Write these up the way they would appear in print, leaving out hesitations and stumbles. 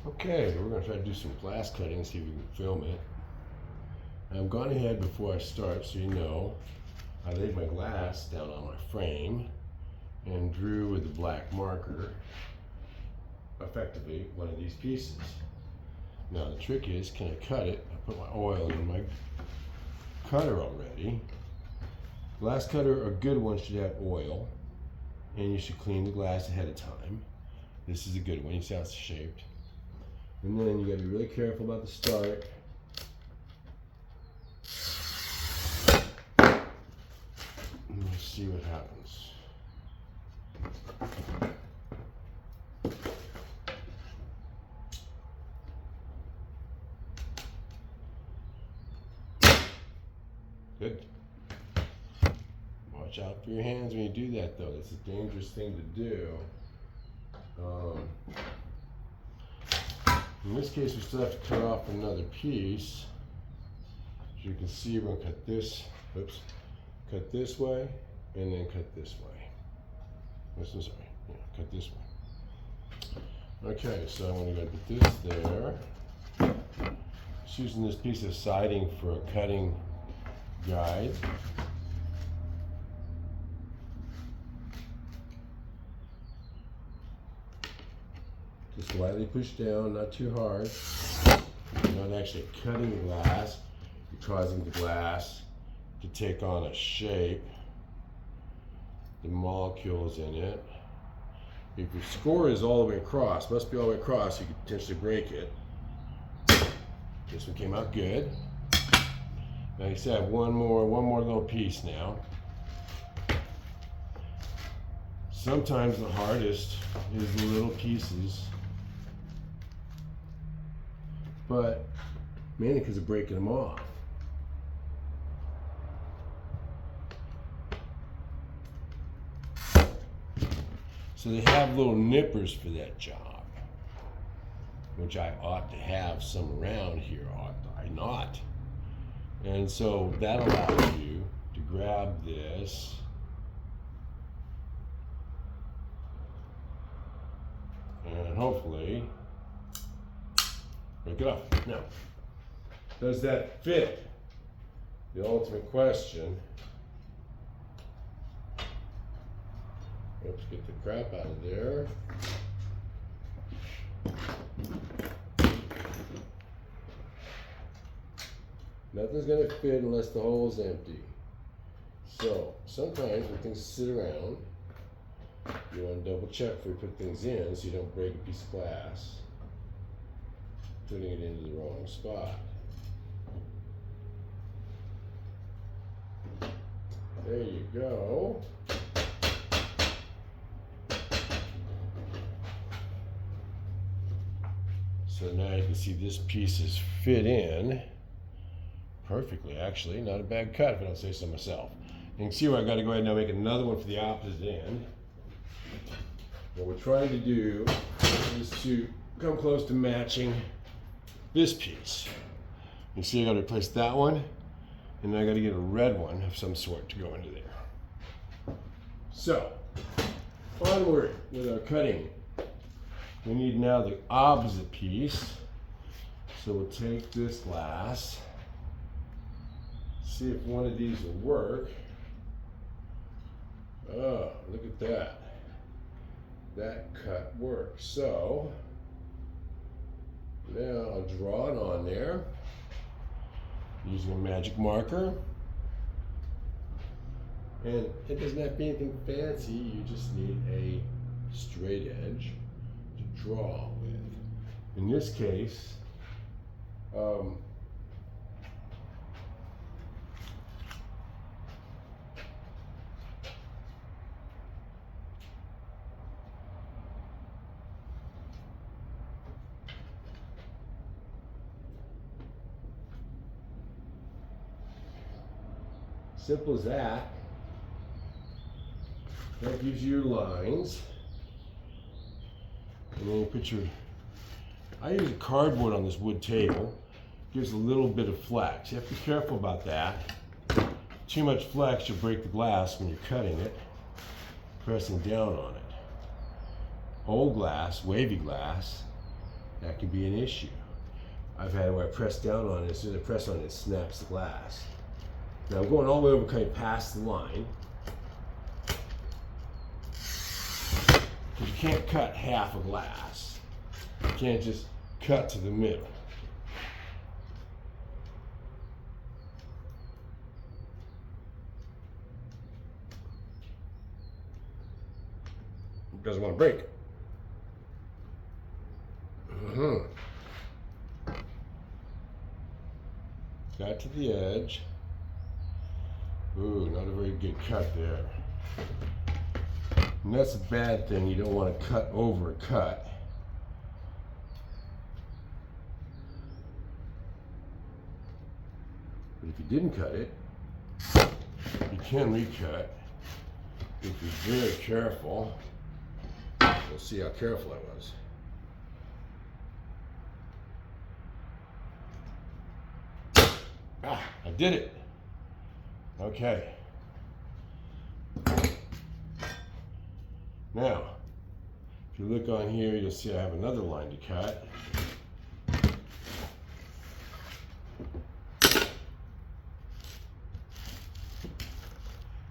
Okay, we're going to try to do some glass cutting, see if we can film it. I've gone ahead before I start, so you know, I laid my glass down on my frame and drew with the black marker, effectively, one of these pieces. Now the trick is, can I cut it? I put my oil in my cutter already. Glass cutter, a good one, should have oil, and you should clean the glass ahead of time. This is a good one, you see how it's shaped. And then you got to be really careful about the start. And we'll see what happens. Good. Watch out for your hands when you do that, though. It's a dangerous thing to do. In this case, we still have to cut off another piece. As you can see, we're going to cut this, cut this way, and then cut this way. Cut this way. Okay, so I'm going to put this there. Just using this piece of siding for a cutting guide. Just lightly push down, not too hard. You're not actually cutting the glass, you're causing the glass to take on a shape. The molecules in it. If your score is all the way across, must be all the way across, you could potentially break it. This one came out good. Like I said, I have one more little piece now. Sometimes the hardest is the little pieces, but mainly because of breaking them off. So they have little nippers for that job, which I ought to have some around here, ought I not? And so that allows you to grab this and hopefully break it off. Now, does that fit? The ultimate question. Oops, get the crap out of there. Nothing's going to fit unless the hole is empty. So, sometimes when things sit around, you want to double check before you put things in so you don't break a piece of glass, putting it into the wrong spot. There you go. So now you can see this piece is fit in perfectly, actually. Not a bad cut if I don't say so myself. You can see where I got to go ahead and now make another one for the opposite end. What we're trying to do is to come close to matching this piece. You see I got to replace that one, and then I got to get a red one of some sort to go into there. So, onward with our cutting. We need now the opposite piece. So we'll take this glass, see if one of these will work. Oh, look at that. That cut works. So now I'll draw it on there using a magic marker. And it doesn't have to be anything fancy, you just need a straight edge to draw with. In this case, simple as that. That gives you your lines. And then you put your, I use cardboard on this wood table. Gives a little bit of flex. You have to be careful about that. Too much flex, you'll break the glass when you're cutting it, pressing down on it. Old glass, wavy glass, that can be an issue. I've had it where I press down on it, as soon as I press on it, it snaps the glass. Now I'm going all the way over, kind of past the line. Because you can't cut half a glass. You can't just cut to the middle. It doesn't want to break. Got to the edge. Ooh, not a very good cut there. And that's a bad thing. You don't want to cut over a cut. But if you didn't cut it, you can recut if you're very careful. We'll see how careful I was. Ah, I did it. Okay. Now, if you look on here, you'll see I have another line to cut.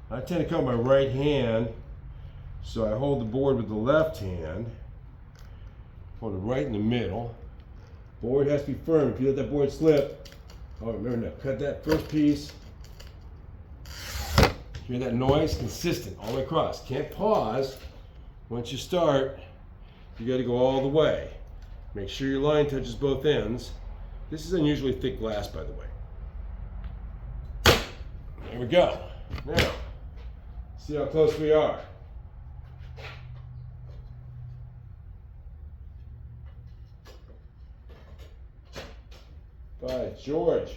I tend to cut my right hand, so I hold the board with the left hand, hold it right in the middle. Board has to be firm. If you let that board slip, oh, remember now, cut that first piece. Hear that noise? Consistent all the way across. Can't pause. Once you start, you got to go all the way. Make sure your line touches both ends. This is unusually thick glass, by the way. There we go. Now, see how close we are. By George.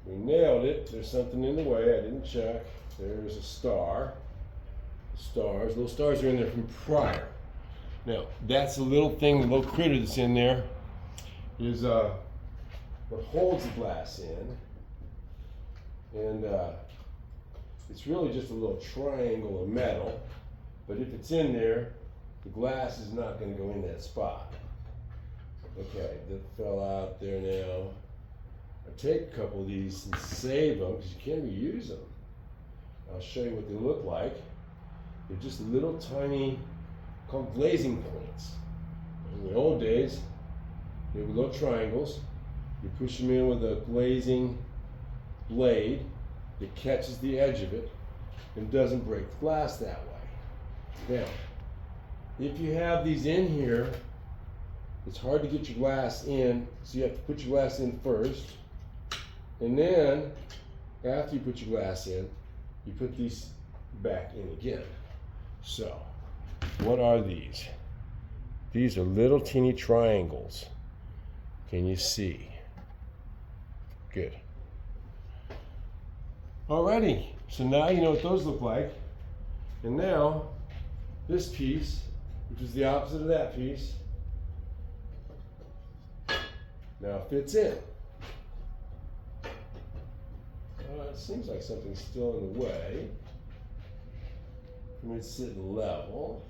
We nailed it. There's something in the way. I didn't check. There's a star. Stars. Little stars are in there from prior. Now, that's a little thing, the little critter that's in there is what holds the glass in. And it's really just a little triangle of metal. But if it's in there, the glass is not going to go in that spot. Okay, that fell out there now. I take a couple of these and save them because you can't reuse them. I'll show you what they look like. They're just little tiny, called glazing points. In the old days, they were little triangles. You push them in with a glazing blade that catches the edge of it and doesn't break the glass that way. Now, if you have these in here, it's hard to get your glass in, so you have to put your glass in first. And then, after you put your glass in, you put these back in again. So, what are these? These are little teeny triangles. Can you see? Good. Alrighty, so now you know what those look like. And now, this piece, which is the opposite of that piece, now fits in. It seems like something's still in the way. It's sitting level.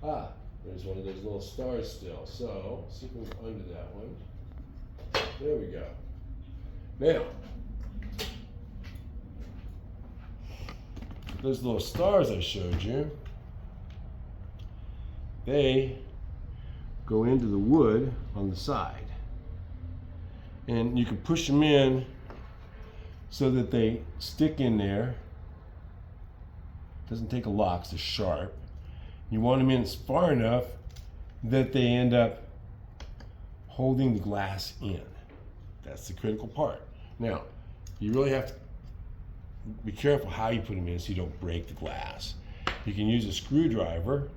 Ah, there's one of those little stars still. So, see if we can undo that one. There we go. Now, those little stars I showed you, they go into the wood on the side. And you can push them in so that they stick in there. Doesn't take a lock, it's sharp. You want them in far enough that they end up holding the glass in. That's the critical part. Now, you really have to be careful how you put them in so you don't break the glass. You can use a screwdriver.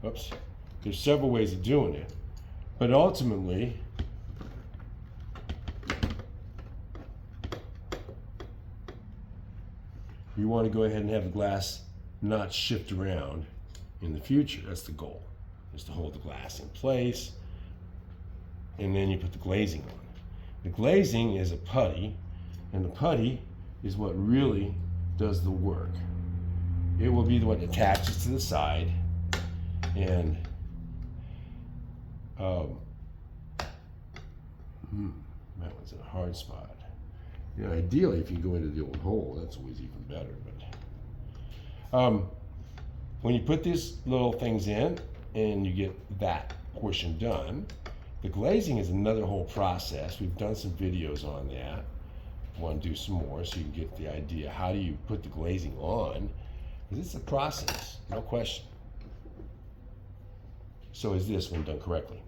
Oops. There's several ways of doing it. But ultimately, you want to go ahead and have the glass not shift around in the future. That's the goal, is to hold the glass in place, and then you put the glazing on. The glazing is a putty, and the putty is what really does the work. It will be the one that attaches to the side, and Um, that one's in a hard spot. You know, ideally, if you go into the old hole, that's always even better. But when you put these little things in and you get that portion done, the glazing is another whole process. We've done some videos on that. I want to do some more so you can get the idea. How do you put the glazing on? Because it's a process, no question. So is this when done correctly.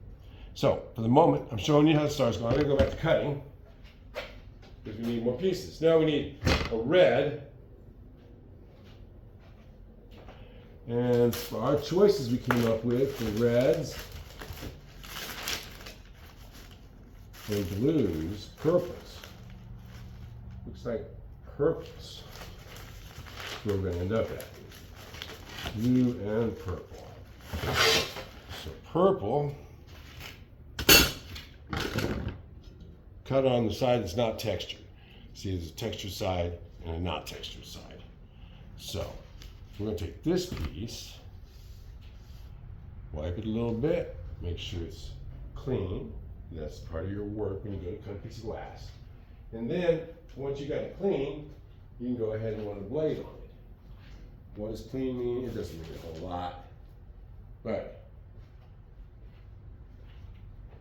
So for the moment, I'm showing you how it starts going. I'm going to go back to cutting because we need more pieces. Now we need a red. And for our choices we came up with, the reds and blues, purples. Looks like purples. That's where we're going to end up at. Blue and purple. So purple, cut on the side that's not textured. See, there's a textured side and a not textured side. So we're going to take this piece, wipe it a little bit, make sure it's clean. That's part of your work when you go to cut a piece of glass. And then, once you got it clean, you can go ahead and run a blade on it. What does clean mean? It doesn't mean a whole lot, but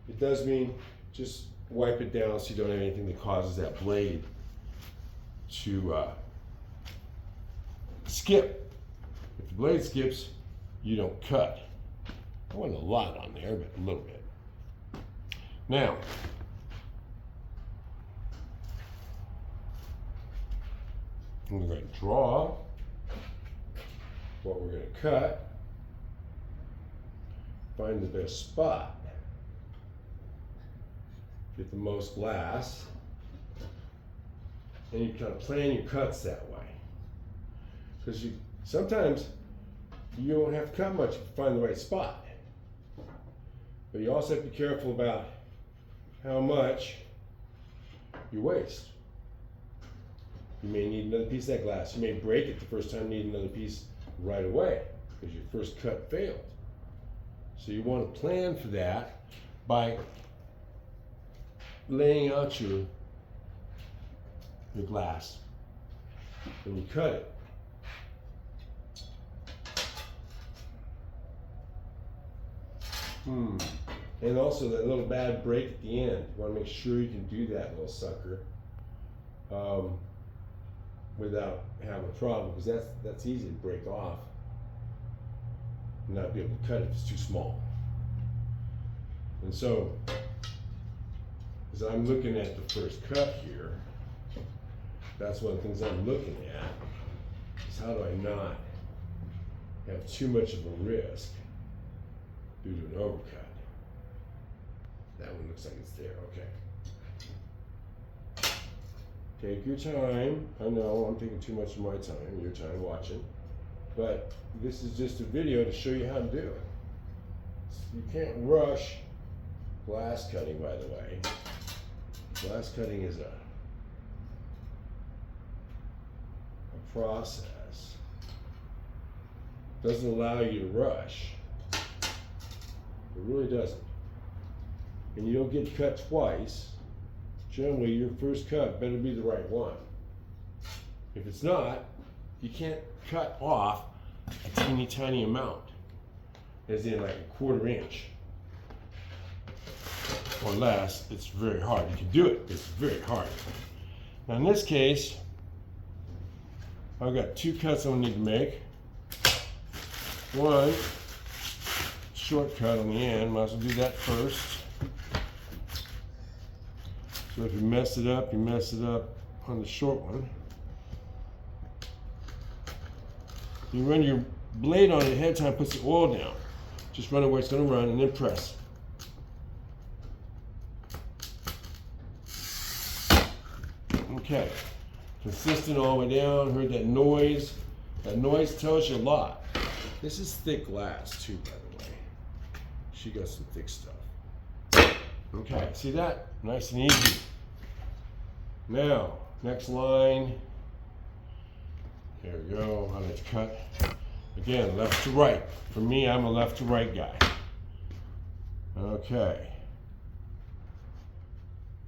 it does mean just wipe it down so you don't have anything that causes that blade to skip. If the blade skips, you don't cut. I wasn't a lot on there, but a little bit. Now, we're going to draw what we're going to cut, find the best spot, get the most glass, and you kind of plan your cuts that way. Because sometimes you don't have to cut much to find the right spot. But you also have to be careful about how much you waste. You may need another piece of that glass. You may break it the first time, need another piece right away because your first cut failed. So you want to plan for that by laying out your glass when you cut it. And also that little bad break at the end. You want to make sure you can do that little sucker without having a problem, because that's easy to break off and not be able to cut it if it's too small. And so, as I'm looking at the first cut here, that's one of the things I'm looking at, is how do I not have too much of a risk due to an overcut. That one looks like it's there, okay. Take your time. I know I'm taking too much of my time, your time watching, but this is just a video to show you how to do it. You can't rush glass cutting, by the way. Glass cutting is a process. Doesn't allow you to rush. It really doesn't. And you don't get cut twice. Generally, your first cut better be the right one. If it's not, you can't cut off a teeny tiny amount, as in like a 1/4 inch or less. It's very hard. You can do it, but it's very hard. Now in this case, I've got 2 cuts I'm gonna need to make. One shortcut on the end, might as well do that first. So if you mess it up, you mess it up on the short one. You run your blade on it ahead of time, puts the oil down. Just run it where it's going to run and then press. Okay, consistent all the way down. Heard that noise? That noise tells you a lot. This is thick glass too, by the way. She got some thick stuff. Okay, see that? Nice and easy. Now, next line. Here we go. I'll let you cut. Again, left to right. For me, I'm a left to right guy. Okay.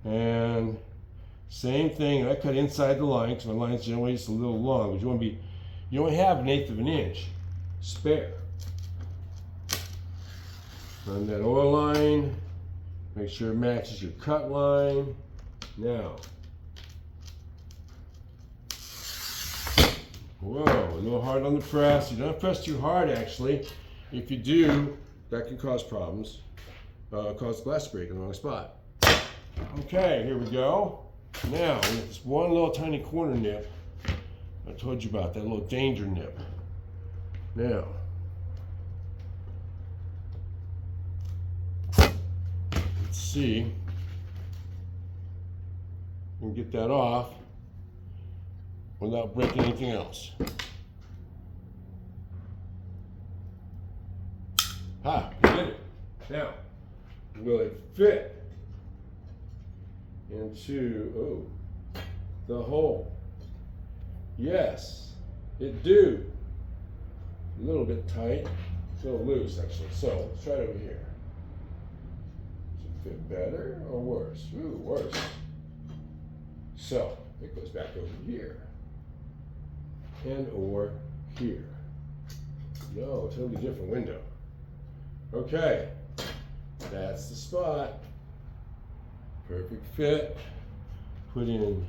And same thing, I cut inside the line because my line's generally just a little long, but you only have 1/8 of an inch spare. Run that oil line, make sure it matches your cut line. Now, whoa, a little hard on the press. You don't press too hard actually. If you do, that can cause problems, cause glass to break in the wrong spot. Okay, here we go. Now, we have this one little tiny corner nip. I told you about that little danger nip. Now, let's see if we can get that off without breaking anything else. Ah, we did it. Now, will it fit into the hole? Yes, it do. A little bit tight, a little loose actually. So let's try it over here. Does it fit better or worse? Ooh, worse. So it goes back over here and or here. No, totally different window. Okay, that's the spot. Perfect fit. Put in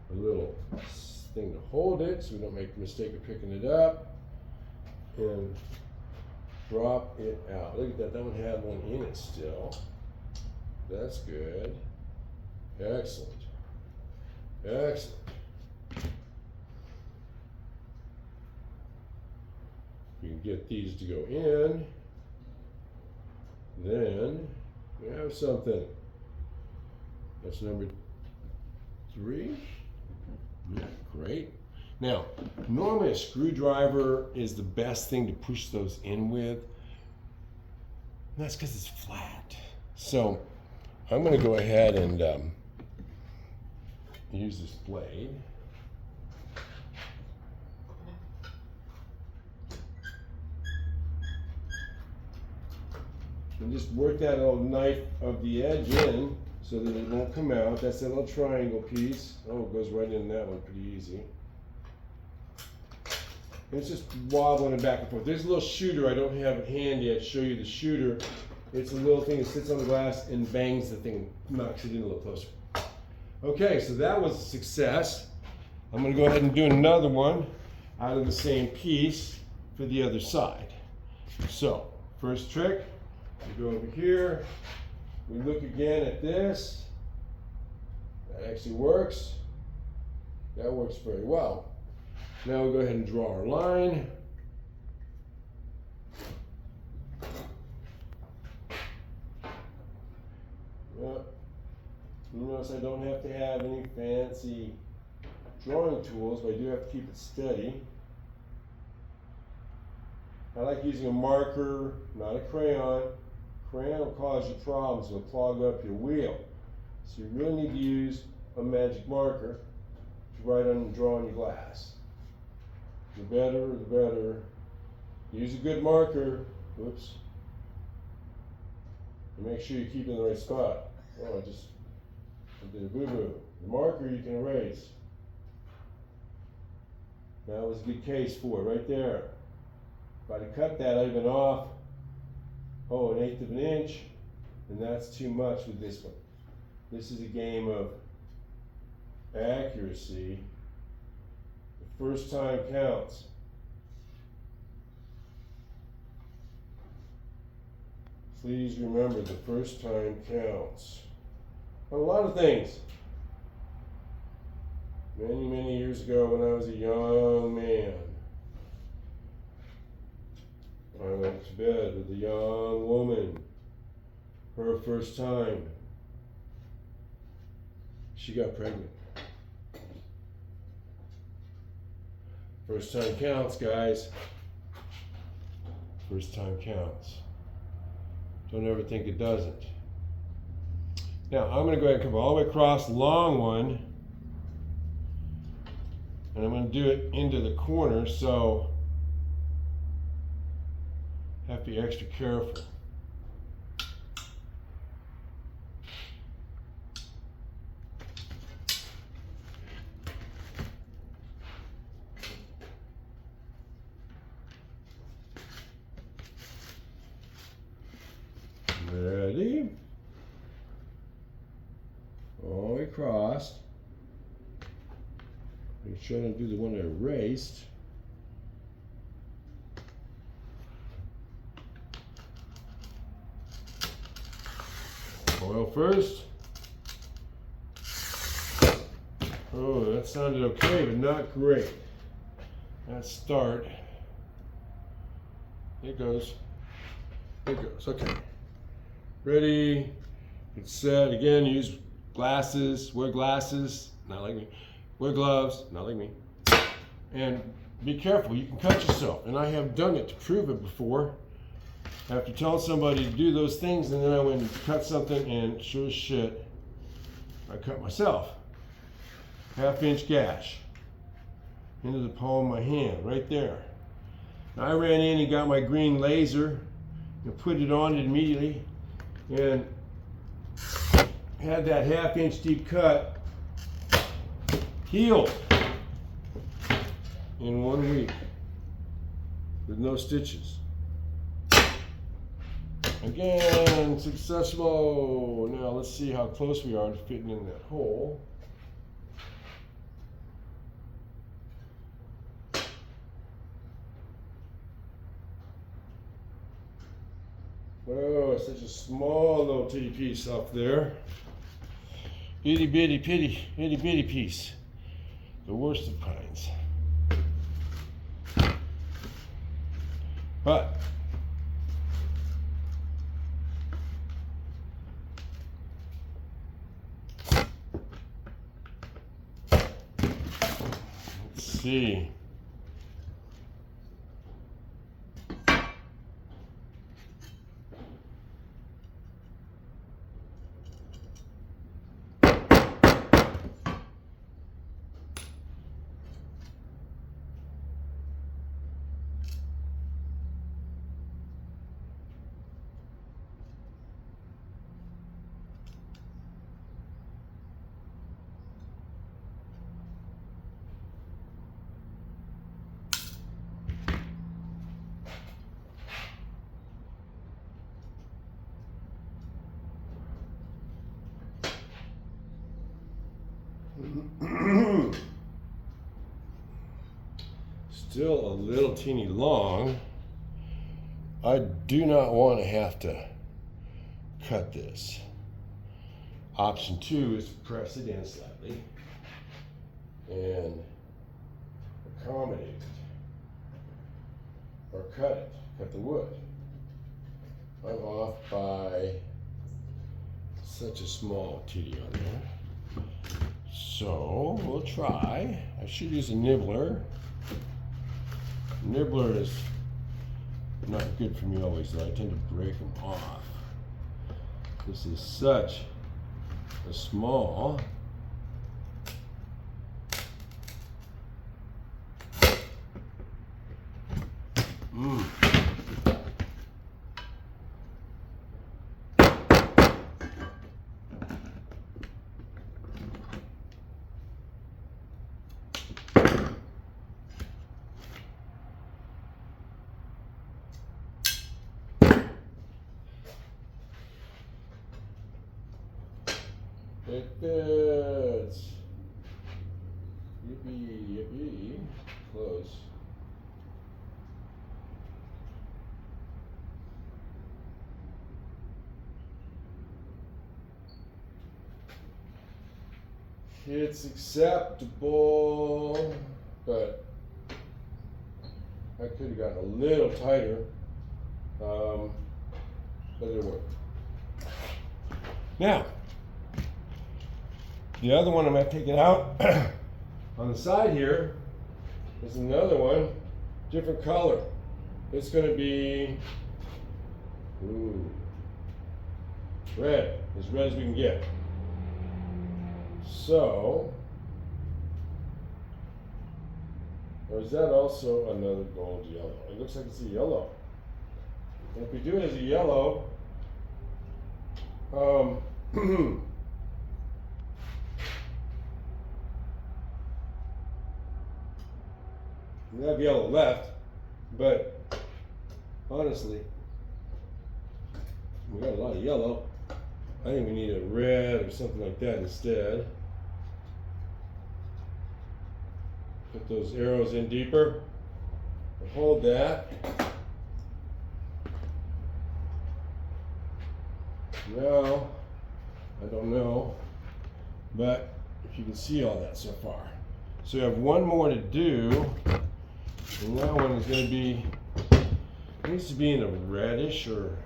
a little thing to hold it so we don't make the mistake of picking it up. And drop it out. Look at that, that one had one in it still. That's good. Excellent. Excellent. We can get these to go in. Then we have something. That's number 3. Yeah, great. Now, normally a screwdriver is the best thing to push those in with. And that's because it's flat. So I'm going to go ahead and use this blade. And just work that little knife of the edge in so that it won't come out. That's that little triangle piece. Oh, it goes right in that one pretty easy. And it's just wobbling it back and forth. There's a little shooter. I don't have it handy. I'd show you the shooter. It's a little thing that sits on the glass and bangs the thing, knocks it in a little closer. Okay, so that was a success. I'm going to go ahead and do another one out of the same piece for the other side. So, first trick, we go over here. We look again at this. That actually works. That works very well. Now we'll go ahead and draw our line. You notice I don't have to have any fancy drawing tools, but I do have to keep it steady. I like using a marker, not a crayon. Crayon will cause you problems, it'll clog up your wheel. So you really need to use a magic marker to write on and draw on your glass. The better, the better. Use a good marker. Whoops. And make sure you keep it in the right spot. Oh, I did a boo-boo. The marker you can erase. That was a good case for it, right there. If I'd have cut that, I'd have been off, 1/8 of an inch, and that's too much with this one. This is a game of accuracy. The first time counts. Please remember, the first time counts. On a lot of things. Many, many years ago when I was a young man, I went to bed with a young woman. Her first time. She got pregnant. First time counts, guys. First time counts. Don't ever think it doesn't. Now, I'm going to go ahead and come all the way across the long one. And I'm going to do it into the corner, so have to be extra careful. Make sure I don't do the one I erased. Oil first. Oh, that sounded okay, but not great. Let's start. It goes. It goes. Okay. Ready. Get set. Again, use glasses. Wear glasses. Not like me. Wear gloves. Not like me. And be careful. You can cut yourself. And I have done it to prove it before. After telling somebody to do those things, and then I went and cut something, and sure as shit, I cut myself. 1/2-inch gash into the palm of my hand, right there. Now, I ran in and got my green laser and put it on it immediately, and had that 1/2-inch deep cut healed in 1 week with no stitches. Again, successful. Now let's see how close we are to fitting in that hole. Oh, it's such a small little titty piece up there. Itty bitty piece. The worst of kinds. But let's see. Still a little teeny long. I do not want to have to cut this. Option 2 is press it in slightly and accommodate it. Or cut it. Cut the wood. I'm off by such a small titty on there. So we'll try. I should use a nibbler. Nibbler is not good for me always, though. I tend to break them off. This is such a small It fits. Yippee, yippee. Close. It's acceptable, but I could have gotten a little tighter, but it'll work. Now, the other one I might take it out on the side here is another one, different color. It's going to be red, as red as we can get. So, or is that also another gold yellow? It looks like it's a yellow. And if we do it as a yellow, we have yellow left, but honestly, we got a lot of yellow. I think we need a red or something like that instead. Put those arrows in deeper. Hold that. Now, I don't know, but if you can see all that so far. So we have one more to do, and that one is going to be, it needs to be in a reddish, or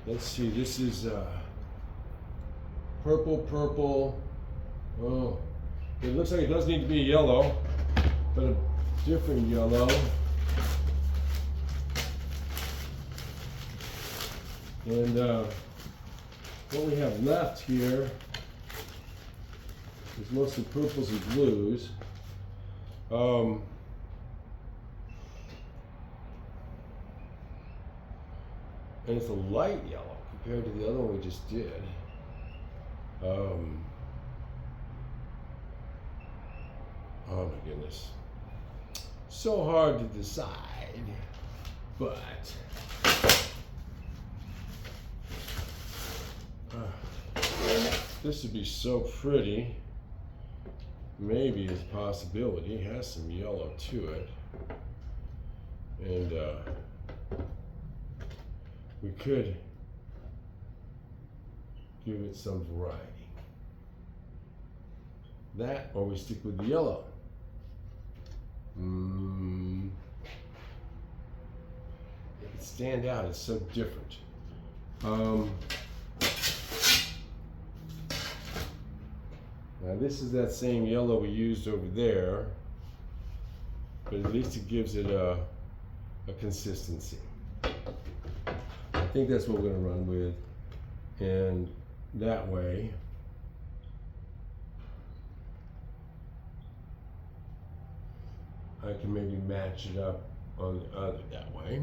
let's see, this is purple. Oh, it looks like it does need to be yellow, but a different yellow. And what we have left here is mostly purples and blues. And it's a light yellow compared to the other one we just did. Oh my goodness. So hard to decide, but this would be so pretty. Maybe it's a possibility. It has some yellow to it. And we could give it some variety. That, or we stick with the yellow. It would stand out. It's so different. Now this is that same yellow we used over there, but at least it gives it a consistency. I think that's what we're going to run with, and that way I can maybe match it up on the other that way.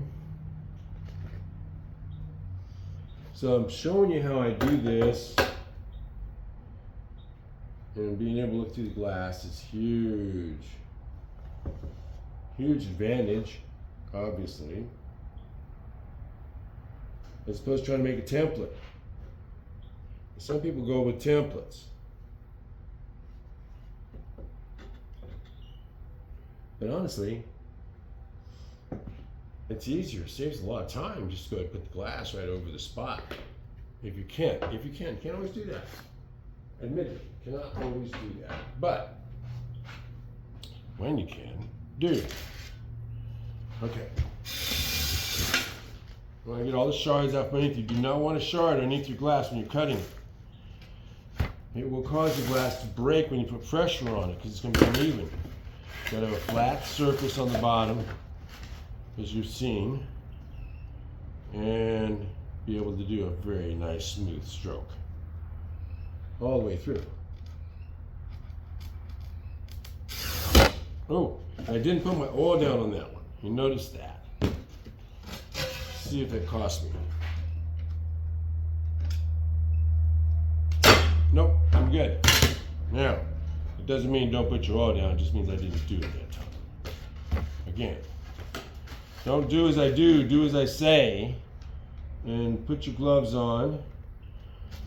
So I'm showing you how I do this. And being able to look through the glass is huge. Huge advantage, obviously. As opposed to trying to make a template. Some people go with templates. But honestly, it's easier. It saves a lot of time. Just go ahead and put the glass right over the spot. If you can. You can't always do that. Admit it, cannot always do that. But when you can, do it. Okay. You want to get all the shards off underneath. You do not want a shard underneath your glass when you're cutting. It will cause the glass to break when you put pressure on it because it's going to be uneven. You got to have a flat surface on the bottom, as you've seen, and be able to do a very nice smooth stroke all the way through. Oh, I didn't put my oil down on that one. You notice that. See if it cost me. Nope, I'm good. Now, it doesn't mean don't put your oil down, it just means I didn't do it that time. Again, don't do as I do as I say, and put your gloves on.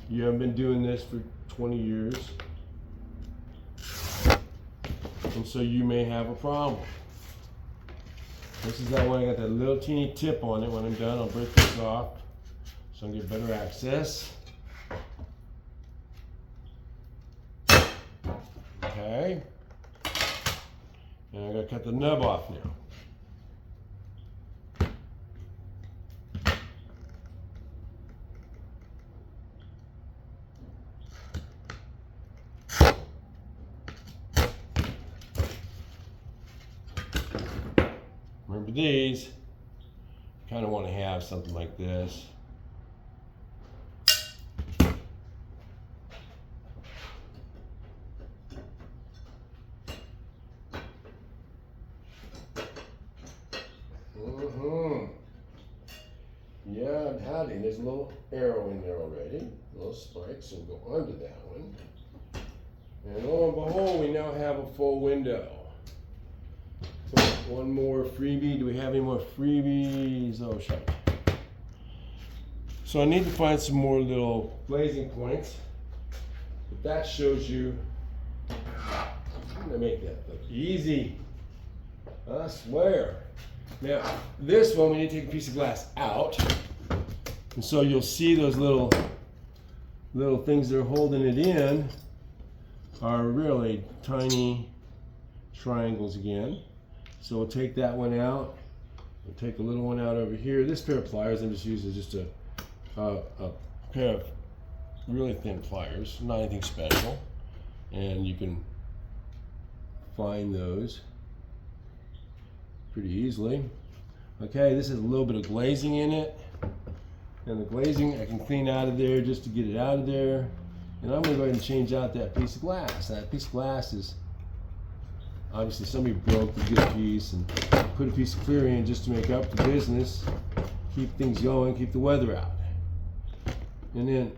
You haven't been doing this for 20 years, and so you may have a problem. This is that one, I got that little teeny tip on it. When I'm done, I'll break this off so I can get better access. Okay, and I gotta cut the nub off now. Remember these, kind of want to have something like this. Yeah, howdy, there's a little arrow in there already, little spikes, and go under that one. And lo and behold, we now have a full window. So one more freebie. Do we have any more freebies? Oh, shit. So I need to find some more little glazing points. But that shows you, I'm gonna make that look easy. I swear. Now, this one, we need to take a piece of glass out. And so you'll see those little things that are holding it in are really tiny triangles again. So we'll take that one out. We'll take a little one out over here. This pair of pliers I'm just using just a pair of really thin pliers, not anything special. And you can find those pretty easily. Okay, this has a little bit of glazing in it. And the glazing I can clean out of there just to get it out of there. And I'm going to go ahead and change out that piece of glass. That piece of glass is obviously somebody broke the good piece and put a piece of clear in just to make up the business, keep things going, keep the weather out. And then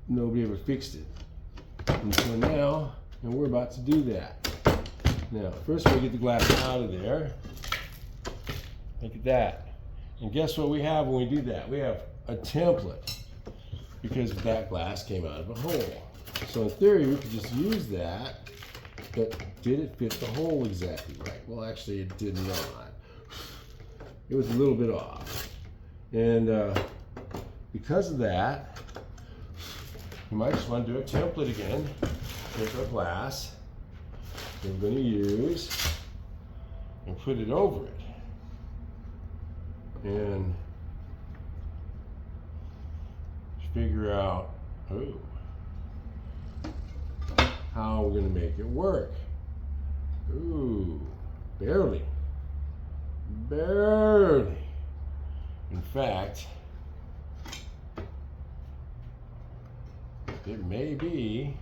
nobody ever fixed it. And so now, and we're about to do that. Now, first we get the glass out of there. Look at that. And guess what we have when we do that? We have a template because that glass came out of a hole. So in theory, we could just use that, but did it fit the hole exactly right? Well, actually, it did not. It was a little bit off. And because of that, you might just want to do a template again. Take our glass that we're going to use and put it over it. And figure out how we're going to make it work. Ooh, barely. Barely. In fact, it may be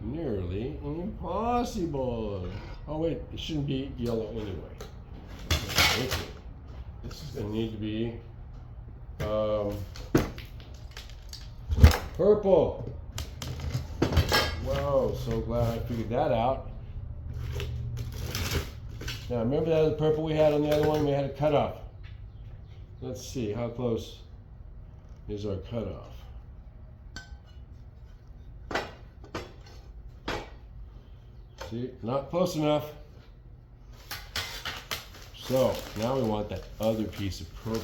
nearly impossible. Oh wait, it shouldn't be yellow anyway. Okay. This is going to need to be purple. Whoa, so glad I figured that out. Now remember that other purple we had on the other one? We had a cutoff. Let's see, how close is our cutoff? See, not close enough. So now we want that other piece of purple. I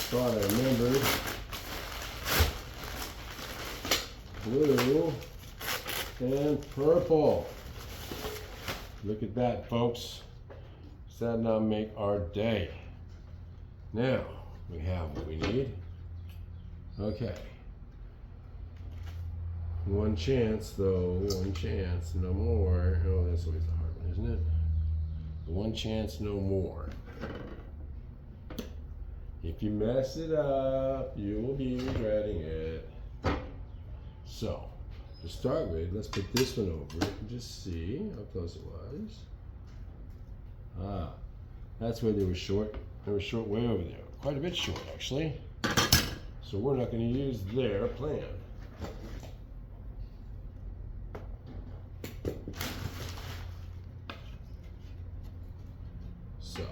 thought I remembered. Blue and purple. Look at that, folks. Does that not make our day? Now we have what we need. Okay. One chance though, one chance, no more. Oh, that's always the hard one, isn't it? One chance, no more. If you mess it up, you will be regretting it. So, to start with, let's put this one over it and just see how close it was. Ah, that's where they were short. They were short way over there. Quite a bit short, actually. So we're not going to use their plan. So,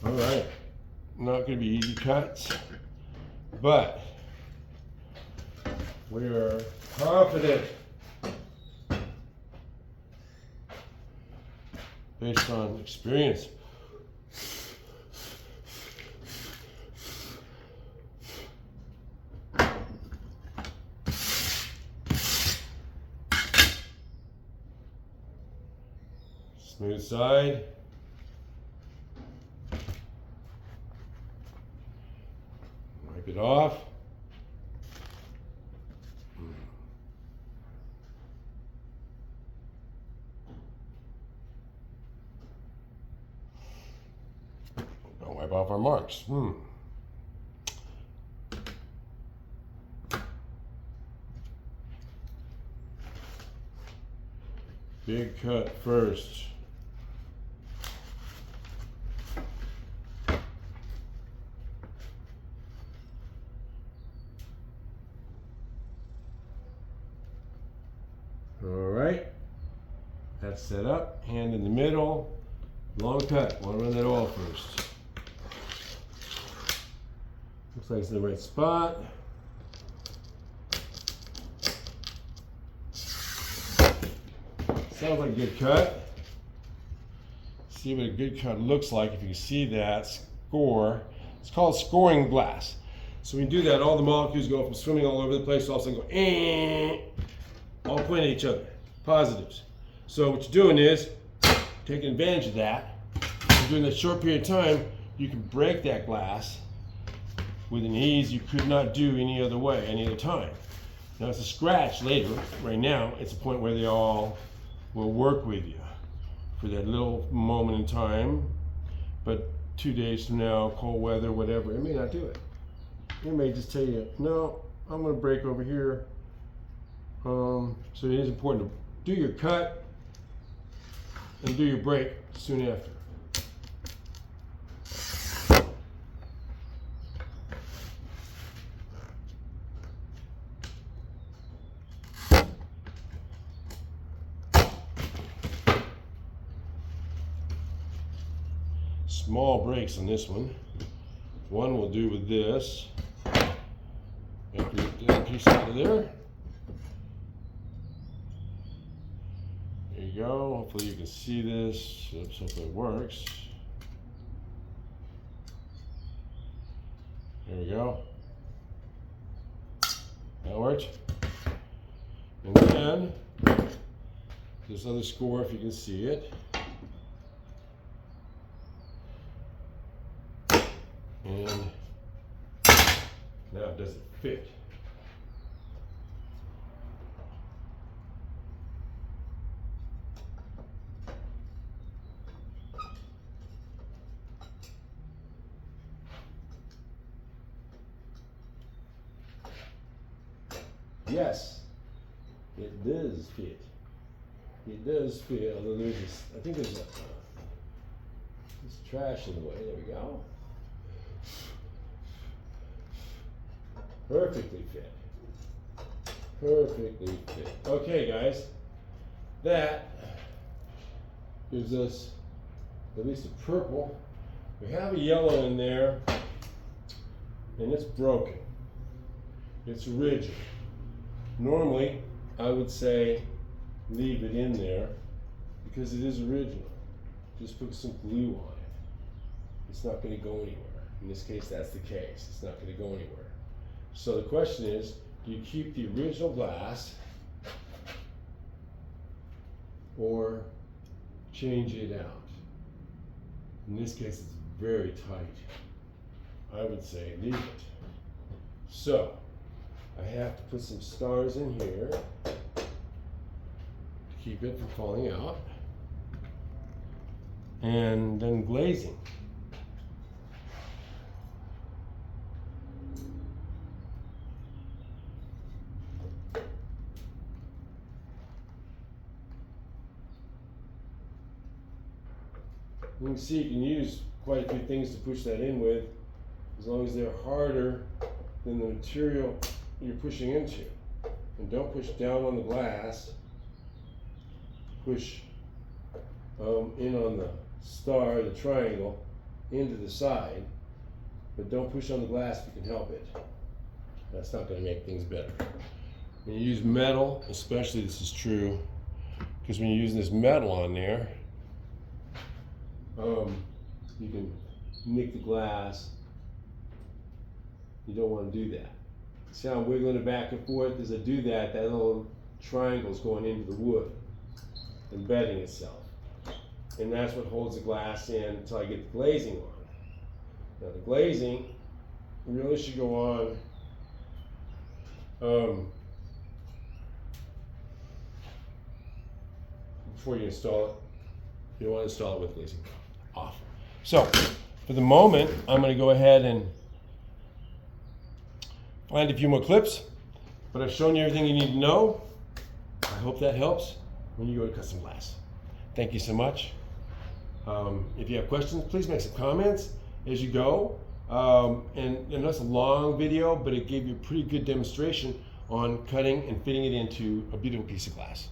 all right, not going to be easy cuts, but we're confident based on experience. Smooth side. Wipe it off. Don't wipe off our marks. Big cut first. All right, that set up, hand in the middle, long cut. Want to run that oil first. Looks like it's in the right spot. Sounds like a good cut. See what a good cut looks like. If you can see that score, it's called scoring glass. So when you do that, all the molecules go from swimming all over the place, all of a sudden go, all point at each other, positives. So what you're doing is taking advantage of that. And during that short period of time, you can break that glass with an ease you could not do any other way, any other time. Now it's a scratch later. Right now, it's a point where they all will work with you for that little moment in time. But 2 days from now, cold weather, whatever, it may not do it. It may just tell you, no, I'm going to break over here. So it is important to do your cut and do your break soon after. Small breaks on this one. One we'll do with this. After you get that piece out of there. There you go. Hopefully you can see this. Let's hope it works. There we go. That worked. And then this other score, if you can see it. And now does it fit? Yes, it does fit. It does fit, although there's this, I think there's this trash in the way. There we go. Perfectly fit. Perfectly fit. Okay, guys, that gives us at least a purple. We have a yellow in there, and it's broken. It's rigid. Normally, I would say leave it in there because it is original. Just put some glue on it. It's not going to go anywhere. In this case, that's the case. It's not going to go anywhere. So the question is, do you keep the original glass or change it out? In this case, it's very tight. I would say leave it. So I have to put some stars in here to keep it from falling out. And then glazing. You can see you can use quite a few things to push that in with, as long as they're harder than the material you're pushing into. And don't push down on the glass, push in on the star, the triangle, into the side, but don't push on the glass if you can help it. That's not going to make things better. When you use metal, especially this is true, because when you're using this metal on there, you can nick the glass. You don't want to do that. See how I'm wiggling it back and forth? As I do that, that little triangle is going into the wood, embedding itself. And that's what holds the glass in until I get the glazing on. Now the glazing really should go on before you install it. You don't want to install it with glazing off. So for the moment, I'm going to go ahead and find a few more clips, but I've shown you everything you need to know. I hope that helps when you go to custom glass. Thank you so much. If you have questions, please make some comments as you go. And that's a long video, but it gave you a pretty good demonstration on cutting and fitting it into a beautiful piece of glass.